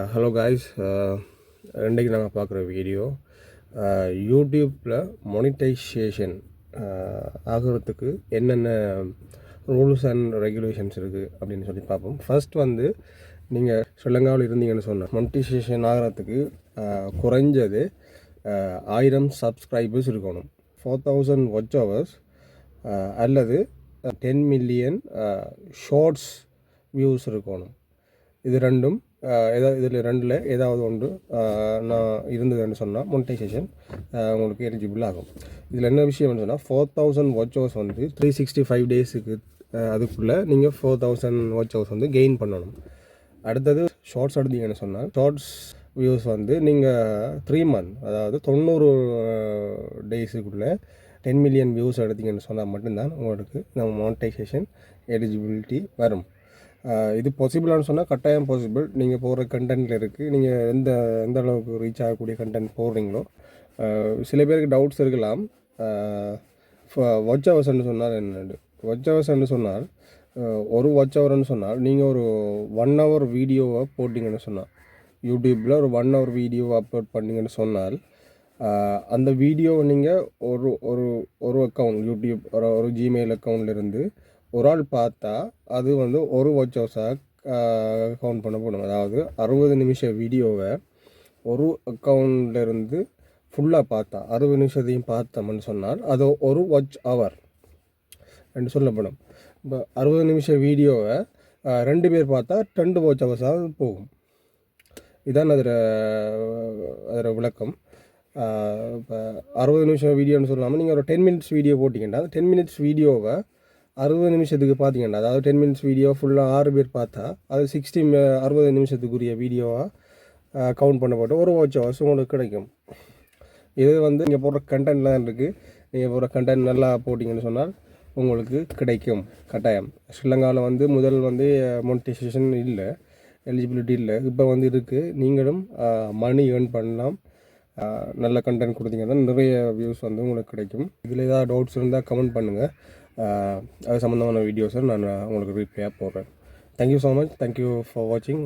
Hello guys, இன்றைக்கி நாங்கள் பார்க்குற வீடியோ யூடியூப்பில் மொனிட்டைசேஷன் ஆகிறதுக்கு என்னென்ன ரூல்ஸ் அண்ட் ரெகுலேஷன்ஸ் இருக்குது அப்படின்னு சொல்லி பார்ப்போம். ஃபர்ஸ்ட் வந்து நீங்கள் ஸ்ரீலங்காவில் இருந்தீங்கன்னு சொன்னால் மொனிட்டைசேஷன் ஆகிறதுக்கு குறைஞ்சது 1000 சப்ஸ்கிரைபர்ஸ் இருக்கணும், 4000 வாட்ச் ஹவர்ஸ் அல்லது 10 மில்லியன் ஷார்ட்ஸ் வியூஸ் இருக்கணும். இது ரெண்டும் இதில் ரெண்டில் ஏதாவது ஒன்று நான் இருந்ததுன்னு சொன்னால் மொனிட்டைசேஷன் உங்களுக்கு எலிஜிபிள் ஆகும். இதில் என்ன விஷயம்னு சொன்னால் 4000 வாட்ச் ஹவர்ஸ் வந்து 365 டேஸுக்கு அதுக்குள்ளே நீங்கள் 4000 வாட்ச் ஹவர்ஸ் வந்து கெயின் பண்ணணும். அடுத்தது ஷார்ட்ஸ் எடுத்தீங்கன்னு சொன்னால் ஷார்ட்ஸ் வியூஸ் வந்து நீங்கள் 3 மந்த், அதாவது 90 டேஸுக்குள்ளே 10 மில்லியன் வியூஸ் எடுத்தீங்கன்னு சொன்னால் மட்டும்தான் உங்களுக்கு நம்ம மொனிட்டைசேஷன் எலிஜிபிலிட்டி வரும். இது பாசிபிளானு சொன்னால் கட்டாயம் பாசிபிள். நீங்கள் போகிற கண்டென்ட்டில் இருக்குது, நீங்கள் எந்த அளவுக்கு ரீச் ஆகக்கூடிய கண்டென்ட் போடுறீங்களோ. சில பேருக்கு டவுட்ஸ் இருக்கலாம், வாட்ச் ஹவர்ஸ்ன்னு சொன்னால் என்னென்னு. வாட்ச் ஹவர்ஸ்ன்னு சொன்னால் ஒரு வாட்ச் ஹவர்னு சொன்னால் நீங்கள் ஒரு 1 ஹவர் வீடியோவை போட்டிங்கன்னு சொன்னால், யூடியூப்பில் ஒரு 1 ஹவர் வீடியோவை அப்லோட் பண்ணிங்கன்னு சொன்னால் அந்த வீடியோவை நீங்கள் ஒரு ஒரு ஒரு அக்கௌண்ட் யூடியூப் ஒரு ஜிமெயில் அக்கௌண்ட்லேருந்து ஒரு ஆள் பார்த்தா அது வந்து ஒரு வாட்ச் ஹவர்ஸாக கவுண்ட் பண்ண போகணும். அதாவது 60 நிமிஷம் வீடியோவை ஒரு அக்கௌண்ட்லேருந்து ஃபுல்லாக பார்த்தா 60 நிமிஷத்தையும் பார்த்தோம்னு சொன்னால் அது ஒரு வாட்ச் ஹவர் என்று சொல்லப்படும். இப்போ 60 நிமிஷம் வீடியோவை 2 பேர் பார்த்தா 2 வாட்ச் ஹவர்ஸாக போகும். இதுதான் அதில் விளக்கம். இப்போ 60 நிமிஷம் வீடியோன்னு சொல்லாமல் நீங்கள் ஒரு 10 மினிட்ஸ் வீடியோ போட்டிங்கன்னா அந்த 10 மினிட்ஸ் வீடியோவை 60 நிமிஷத்துக்கு பார்த்தீங்கன்னா, அதாவது 10 மினிட்ஸ் வீடியோ ஃபுல்லாக 6 பேர் பார்த்தா அது 60 நிமிஷத்துக்குரிய வீடியோவாக கவுண்ட் பண்ணப்பட்டு ஒரு வாட்ச் ஹவர்ஸ் உங்களுக்கு கிடைக்கும். இது வந்து நீங்கள் போடுற கண்டென்ட்லாம் இருக்குது. நீங்கள் போடுற கண்டென்ட் நல்லா போட்டிங்கன்னு சொன்னால் உங்களுக்கு கிடைக்கும் கட்டாயம். ஸ்ரீலங்காவில் வந்து முதல் வந்து மொனிட்டைசேஷன் இல்லை, எலிஜிபிலிட்டி இல்லை. இப்போ வந்து இருக்குது. நீங்களும் மணி ஏர்ன் பண்ணலாம். நல்ல கண்டென்ட் கொடுத்தீங்கன்னா நிறைய வியூஸ் வந்து உங்களுக்கு கிடைக்கும். இதில் ஏதாவது டவுட்ஸ் இருந்தால் கமெண்ட் பண்ணுங்கள். அது சம்மந்தமான வீடியோஸை நான் உங்களுக்கு ரிப்ளையாக போடுறேன். Thank you so much. Thank you for வாட்சிங்.